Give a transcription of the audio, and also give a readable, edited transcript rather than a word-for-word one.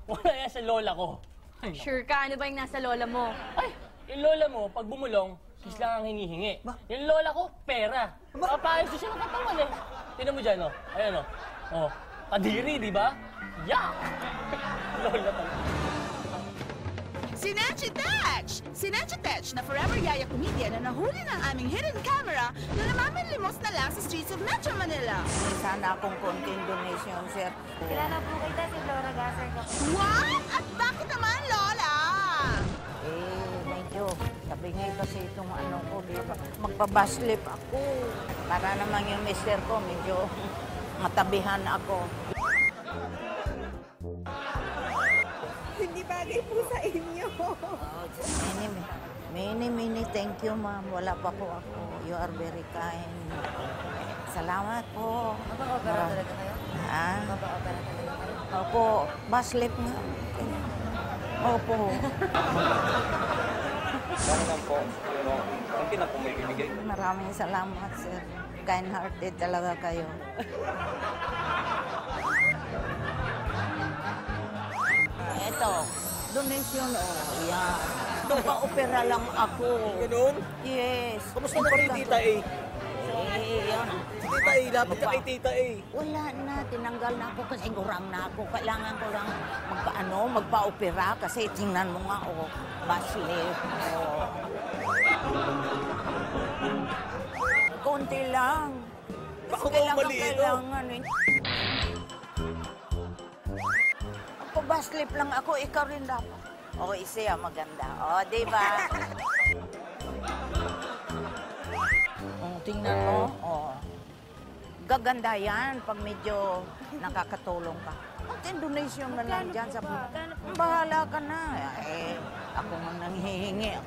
Wala yan sa lola ko. Ay, naku. Sure ka? Ano ba yung nasa lola mo? Ay, yung lola mo, pag bumulong, kiss lang ang hinihingi. Yung lola ko, pera. Papayos siya ng katawan eh. Tignan mo dyan, oh. Ayan, oh. Oh, kadiri, di ba? Yeah! Lola talaga. Si Nancy Tetch! Si Nancy Tetch na forever yaya comedian na nahuli ng aming hidden camera na namamanlimos na lang sa streets of Metro Manila. Sana akong konting donation, sir. Kilala po kita si Flora Gasser ka po. What? At bakit naman, Lola? Medyo sabingay kasi itong ano ko, di ba? Magpabaslip ako. Para naman yung mister ko, medyo matabihan ako. Hindi bagay po sa inyo. Many, thank you, ma'am. Wala pa po ako. You are very kind. Salamat po. Mapaka-opera talaga kayo? Ha? Mapaka-opera talaga kayo? Opo, baslip nga. Opo. Ano lang po, ang na po may bibigay. Maraming salamat, sir. Kind-hearted talaga kayo. Ito, donation, oh. Yan. Nagpa-opera lang ako. Ganun? Yes. Kamusta na kay Tita A? Yan. Si Tita A, lapit ka kay Tita A. Wala na, tinanggal na ako kasi gurang na ako. Kailangan ko lang magpa-opera kasi tingnan mo nga, oh, baslip. Oh. Konti lang. Baka Kailangan eh. Baslip lang ako, ikaw rin dapat. O, siya maganda. O, di ba? Tingnan mo. O. Gaganda yan pag medyo nakakatulong ka. At donation na lang dyan sa... Bahala ka na. Eh, ako nang nanghihingi.